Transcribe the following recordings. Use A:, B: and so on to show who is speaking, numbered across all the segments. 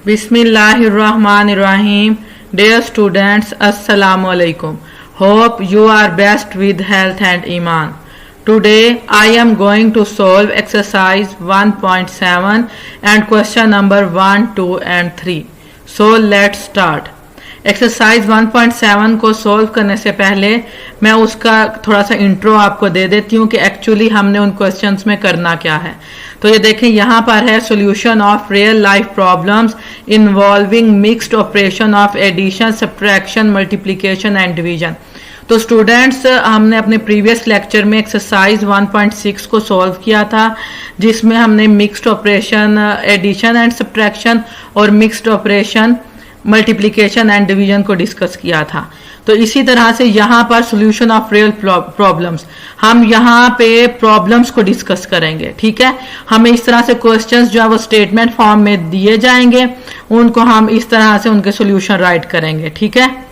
A: Bismillahirrahmanirrahim. Dear students, Assalamu alaikum. Hope you are best with health and iman. Today I am going to solve exercise 1.7 and question number 1, 2 and 3. So let's start. Exercise 1.7 को solve करने से पहले मैं उसका थोड़ा सा intro आपको दे देती हूँ कि एक्चुअली हमने उन क्वेश्चंस में करना क्या है। तो ये देखें, यहाँ पर है solution of real life problems involving mixed operation of addition, subtraction, multiplication and division. तो स्टूडेंट्स, हमने अपने प्रीवियस लेक्चर में एक्सरसाइज 1.6 को सॉल्व किया था, जिसमें हमने mixed operation addition and subtraction और mixed operation multiplication and division को डिस्कस किया था। तो इसी तरह से यहाँ पर सॉल्यूशन ऑफ रियल प्रॉब्लम्स, हम यहाँ पे प्रॉब्लम्स को डिस्कस करेंगे। ठीक है, हमें इस तरह से क्वेश्चंस जो है वो स्टेटमेंट फॉर्म में दिए जाएंगे, उनको हम इस तरह से उनके सॉल्यूशन राइट करेंगे। ठीक है,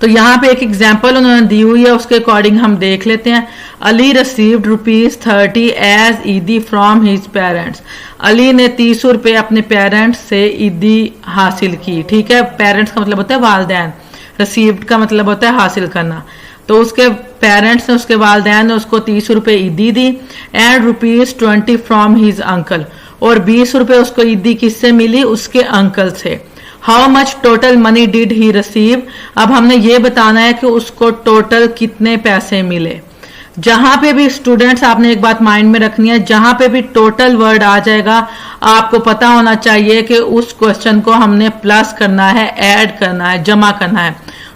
A: तो यहाँ पे एक एग्जाम्पल उन्होंने दी हुई है, उसके अकॉर्डिंग हम देख लेते हैं। अली रिसीव्ड ₹30 एज ईदी फ्रॉम हिज पेरेंट्स। अली ने 30 रुपए अपने पेरेंट्स से ईदी हासिल की। ठीक है, पेरेंट्स का मतलब होता है वालदैन, रिसीव्ड का मतलब होता है हासिल करना। तो उसके पेरेंट्स ने, उसके वालदैन ने उसको 30 रुपए ईदी दी। एंड ₹20 फ्रॉम हिज अंकल, और 20 रुपए उसको ईदी किससे मिली? उसके अंकल से। How much total money did he receive, अब हमने ये बताना है कि उसको टोटल कितने पैसे मिले। जहां पे भी स्टूडेंट्स, आपने एक बात माइंड में रखनी है, जहां पे भी टोटल वर्ड आ जाएगा आपको पता होना चाहिए कि उस क्वेश्चन को हमने प्लस करना है, ऐड करना है, जमा करना है।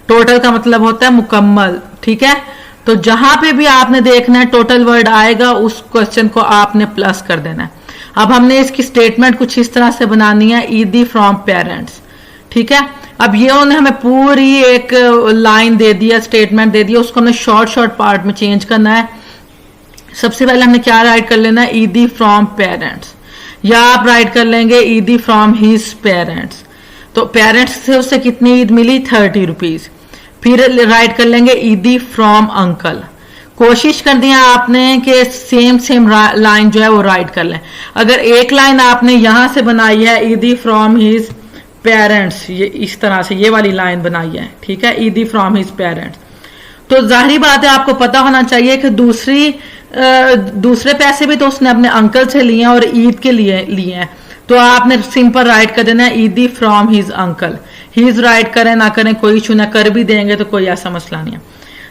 A: टोटल का मतलब होता है मुकम्मल। ठीक है, तो जहां पे भी आपने देखना है टोटल वर्ड आएगा, उस क्वेश्चन को आपने प्लस कर देना है। अब हमने इसकी स्टेटमेंट कुछ इस तरह से बनानी है, ईदी फ्रॉम पेरेंट्स। ठीक है, अब ये उन्हें हमें पूरी एक लाइन दे दिया, स्टेटमेंट दे दिया, उसको हमने शॉर्ट शॉर्ट पार्ट में चेंज करना है। सबसे पहले हमने क्या राइट कर लेना है? ईदी फ्रॉम पेरेंट्स, या आप राइट कर लेंगे ईदी फ्रॉम हिज पेरेंट्स। तो पेरेंट्स से उसे कितनी ईद मिली? 30 रुपीज। फिर राइट कर लेंगे ईदी फ्रॉम अंकल। कोशिश कर दिया आपने कि सेम लाइन जो है वो राइट कर लें। अगर एक लाइन आपने यहां से बनाई है, ईदी फ्रॉम हिज पेरेंट्स, ये इस तरह से ये वाली लाइन बनाई है। ठीक है, ईदी फ्रॉम हिज पेरेंट्स, तो जाहिर बात है आपको पता होना चाहिए कि दूसरे पैसे भी तो उसने अपने अंकल से लिए हैं और ईद के लिए हैं। तो आपने सिंपल राइट कर देना है ईदी from his uncle. His right करें ना करें कोई इशू ना, कर भी देंगे तो कोई ऐसा मसला नहीं है।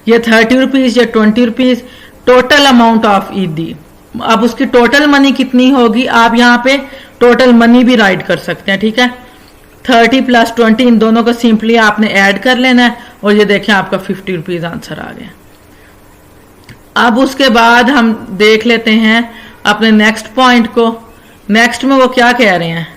A: ये 30 रुपीज या 20 रुपीज टोटल अमाउंट ऑफ ईदी। अब उसकी टोटल मनी कितनी होगी, आप यहाँ पे टोटल मनी भी राइट कर सकते हैं। ठीक है, 30 + 20, इन दोनों को सिंपली आपने ऐड कर लेना है, और ये देखें आपका 50 रुपीज आंसर आ गया। अब उसके बाद हम देख लेते हैं अपने नेक्स्ट पॉइंट को। नेक्स्ट में वो क्या कह रहे हैं,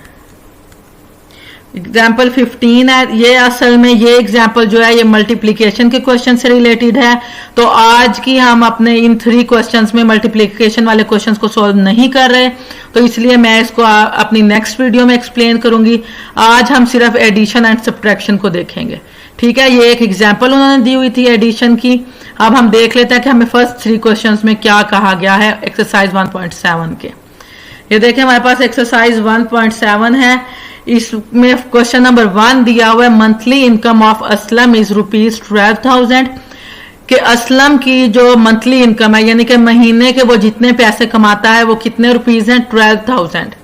A: एग्जाम्पल 15 है। ये असल में ये एग्जाम्पल जो है ये मल्टीप्लीकेशन के क्वेश्चन से रिलेटेड है। तो आज की हम अपने इन 3 क्वेश्चंस में मल्टीप्लीकेशन वाले क्वेश्चंस को सॉल्व नहीं कर रहे, तो इसलिए मैं इसको अपनी नेक्स्ट वीडियो में एक्सप्लेन करूंगी। आज हम सिर्फ एडिशन एंड सब्ट्रैक्शन को देखेंगे। ठीक है, ये एक एग्जाम्पल उन्होंने दी हुई थी एडिशन की। अब हम देख लेते हैं कि हमें फर्स्ट 3 क्वेश्चंस में क्या कहा गया है एक्सरसाइज 1.7 के। ये देखें, हमारे पास एक्सरसाइज 1.7 है। इसमें क्वेश्चन नंबर 1 दिया हुआ है, monthly income of Aslam is ₹12,000। कि असलम की जो मंथली इनकम है, यानी कि महीने के वो जितने पैसे कमाता है वो कितने रुपीज हैं? 12,000।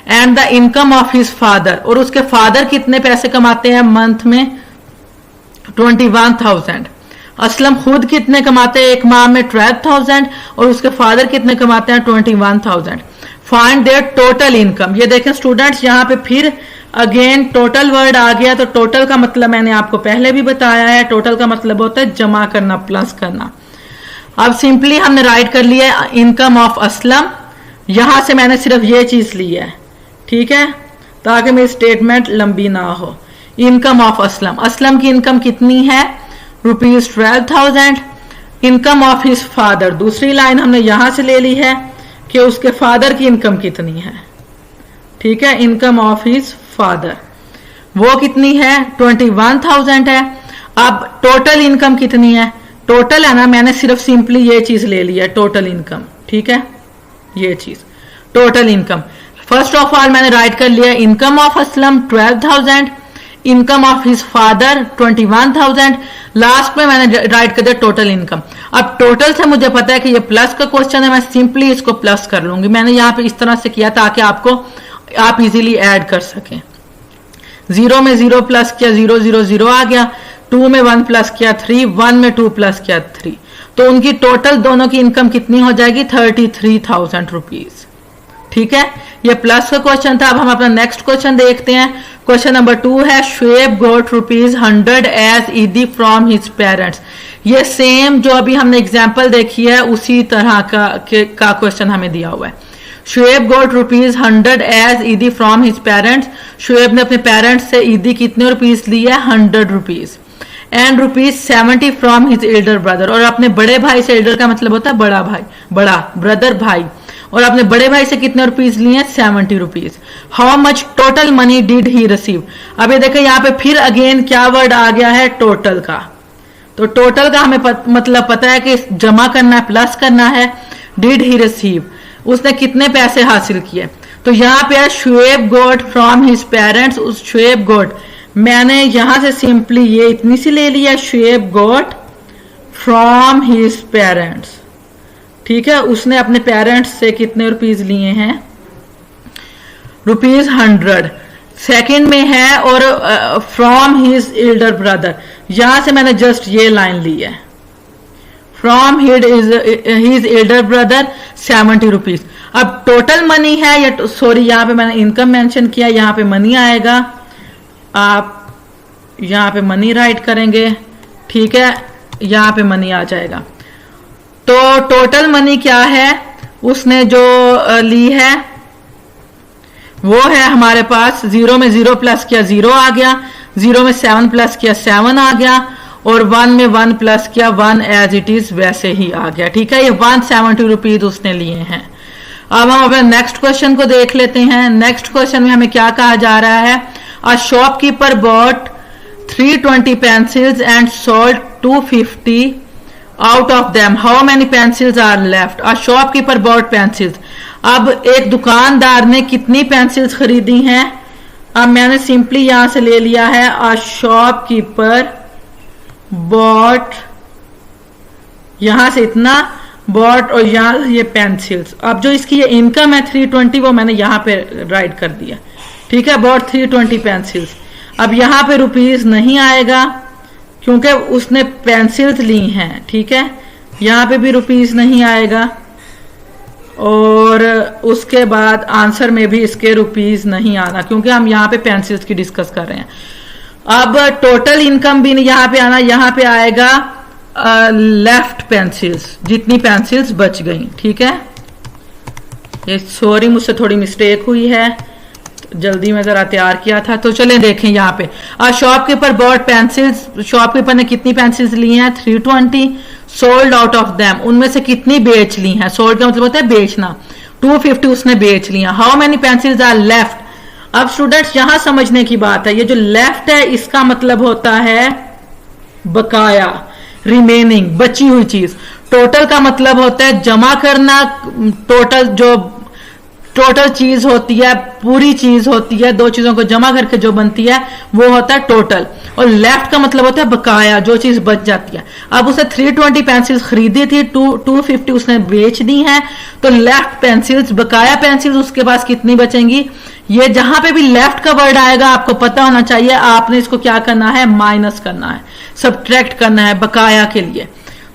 A: And the income of his father, और उसके फादर कितने पैसे कमाते हैं मंथ में? 21,000। असलम खुद कितने कमाते हैं एक माह में? 12,000, और उसके फादर कितने कमाते हैं? 21,000। Find their total income. ये देखें स्टूडेंट्स, यहाँ पे फिर अगेन टोटल वर्ड आ गया। तो टोटल का मतलब मैंने आपको पहले भी बताया है, टोटल का मतलब होता है जमा करना, प्लस करना। अब सिंपली हमने राइट कर लिया इनकम ऑफ असलम। यहां से मैंने सिर्फ ये चीज ली है, ठीक है, ताकि मेरी स्टेटमेंट लंबी ना हो। इनकम ऑफ असलम, असलम की इनकम कितनी है? ₹12,000। इनकम ऑफ हिज फादर, दूसरी लाइन हमने यहां से ले ली है कि उसके फादर की इनकम कितनी है। ठीक है, इनकम ऑफ हिज फादर वो कितनी है? 21,000 है। अब टोटल इनकम कितनी है? टोटल है ना, मैंने सिर्फ सिंपली ये चीज ले ली है, टोटल इनकम। ठीक है, ये चीज total income. First of all मैंने राइट कर लिया income of Aslam 12,000, income of his father 21,000, last में मैंने राइट कर दिया टोटल इनकम। अब टोटल से मुझे पता है कि ये प्लस का क्वेश्चन है, मैं सिंपली इसको प्लस कर लूंगी। मैंने यहाँ पे इस तरह से किया ताकि आप इजीली ऐड कर सकें। 0 में 0 प्लस किया 0 0 0 आ गया, 2 में 1 प्लस किया 3, 1 में 2 प्लस किया 3, तो उनकी टोटल दोनों की इनकम कितनी हो जाएगी 33,000 रुपीज। ठीक है, ये प्लस का क्वेश्चन था। अब हम अपना नेक्स्ट क्वेश्चन देखते हैं। क्वेश्चन नंबर 2 है शुएब गोट ₹100 एज ईदी फ्रॉम हिज पेरेंट्स। ये सेम जो अभी हमने एग्जाम्पल देखी है उसी तरह का क्वेश्चन हमें दिया हुआ है। शुएब गोट ₹100 एज ईदी फ्रॉम हिज पेरेंट्स। शुएब ने अपने पेरेंट्स से ईदी कितने रुपीज ली है 100 rupees and ₹70 from his Elder brother. और अपने बड़े भाई से, एल्डर का मतलब होता है बड़ा भाई, बड़ा ब्रदर भाई, और अपने बड़े भाई से कितने रुपीज लिए हैं 70 rupees. How much total money did he receive. अब ये देखो यहाँ पे फिर अगेन क्या वर्ड आ गया है टोटल का। तो टोटल का हमें मतलब पता है कि जमा करना है, प्लस करना है। डिड ही रिसीव, उसने कितने पैसे हासिल किए। तो यहाँ पे है शुएब गोट फ्रॉम हिज पेरेंट्स। उस शुएब गोट मैंने यहां से सिंपली ये इतनी सी ले लिया, शुएब गोट फ्रॉम हिज पेरेंट्स। ठीक है, उसने अपने पेरेंट्स से कितने रुपीज लिए हैं ₹100। सेकंड में है और फ्रॉम हिज एल्डर ब्रदर, यहां से मैंने जस्ट ये लाइन ली है, from his Elder brother 70 rupees. अब टोटल मनी है या सॉरी यहाँ पे मैंने इनकम मेंशन किया, यहाँ पे मनी आएगा, आप यहाँ पे मनी राइट करेंगे। ठीक है, यहाँ पे मनी आ जाएगा। तो टोटल मनी क्या है उसने जो ली है वो है हमारे पास 0 में 0 प्लस किया 0 आ गया, 0 में 7 प्लस किया 7 आ गया, और 1 में 1 प्लस किया 1 एज इट इज वैसे ही आ गया। ठीक है, ये 170 रुपीज उसने लिए हैं। अब हम अपने नेक्स्ट क्वेश्चन को देख लेते हैं। नेक्स्ट क्वेश्चन में हमें क्या कहा जा रहा है, a shopkeeper bought 320 pencils and sold 250 out of them, how many pencils are left. A shopkeeper bought pencils. अब एक दुकानदार ने कितनी पेंसिल्स खरीदी हैं। अब मैंने सिंपली यहां से ले लिया है अ शॉपकीपर बॉट, यहां से इतना बॉट और यहां ये पेंसिल्स। अब जो इसकी ये इनकम है 320 वो मैंने यहां पे राइट कर दिया। ठीक है, बॉट 320 पेंसिल्स। अब यहां पे रुपीज नहीं आएगा क्योंकि उसने पेंसिल्स ली हैं। ठीक है, यहां पे भी रुपीज नहीं आएगा, और उसके बाद आंसर में भी इसके रुपीज नहीं आना क्योंकि हम यहाँ पे पेंसिल्स की डिस्कस कर रहे हैं। अब टोटल इनकम भी नहीं यहाँ पे आना, यहाँ पे आएगा लेफ्ट पेंसिल्स, जितनी पेंसिल्स बच गई। ठीक है, ये सॉरी मुझसे थोड़ी मिस्टेक हुई है, जल्दी में जरा तैयार किया था। तो चलें देखें यहाँ पे शॉपकीपर बॉट पेंसिल्स, शॉपकीपर ने कितनी पेंसिल्स ली हैं 320, सोल्ड आउट ऑफ देम, उनमें से कितनी बेच ली हैं। सोल्ड का मतलब होता है बेचना, 250 उसने बेच लिया। How many pencils are left. अब स्टूडेंट्स यहां समझने की बात है, ये जो लेफ्ट है इसका मतलब होता है बकाया, रिमेनिंग, बची हुई चीज। टोटल का मतलब होता है जमा करना, टोटल जो टोटल चीज होती है, पूरी चीज होती है, दो चीजों को जमा करके जो बनती है वो होता है टोटल। और लेफ्ट का मतलब होता है बकाया, जो चीज बच जाती है। अब उसे 320 पेंसिल्स खरीदी थी, 250 उसने बेच दी हैं, तो लेफ्ट पेंसिल्स, बकाया पेंसिल्स उसके पास कितनी बचेंगी। ये जहां पे भी लेफ्ट का वर्ड आएगा आपको पता होना चाहिए, आपने इसको क्या करना है, माइनस करना है, सब्ट्रैक्ट करना है बकाया के लिए।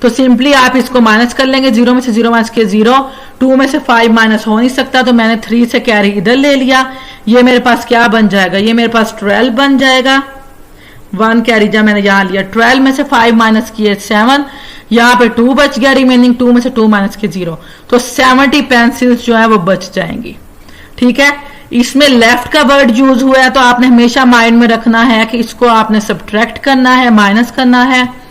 A: तो सिंपली आप इसको माइनस कर लेंगे, 0 में से 0 माइनस के 0, 2 में से 5 माइनस हो नहीं सकता, तो मैंने 3 से कैरी इधर ले लिया। ये मेरे पास क्या बन जाएगा, ये मेरे पास 12 बन जाएगा। 1 कैरी जा मैंने यहां लिया, 12 में से 5 माइनस किए 7, यहां पे 2 बच गया, रिमेनिंग 2 में से 2 माइनस के 0, तो 70 पेंसिल्स जो है वो बच जाएंगी। ठीक है, इसमें लेफ्ट का वर्ड यूज हुआ है, तो आपने हमेशा माइंड में रखना है कि इसको आपने सब्ट्रैक्ट करना है, माइनस करना है।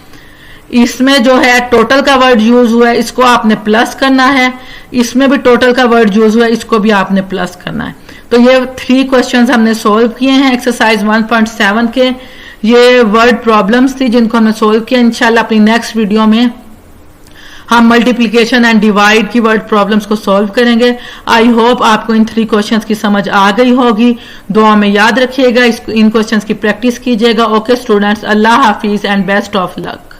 A: इसमें जो है टोटल का वर्ड यूज हुआ है, इसको आपने प्लस करना है। इसमें भी टोटल का वर्ड यूज हुआ है, इसको भी आपने प्लस करना है। तो ये 3 क्वेश्चंस हमने सोल्व किए हैं एक्सरसाइज 1.7 के। ये वर्ड प्रॉब्लम्स थी जिनको हमने सोल्व किया। इंशाल्लाह अपनी नेक्स्ट वीडियो में हम मल्टीप्लिकेशन एंड डिवाइड की वर्ड प्रॉब्लम्स को सॉल्व करेंगे। आई होप आपको इन 3 क्वेश्चंस की समझ आ गई होगी। दुआ में याद रखिएगा, इन क्वेश्चंस की प्रैक्टिस कीजिएगा। Okay students, Allah Hafiz and best of luck.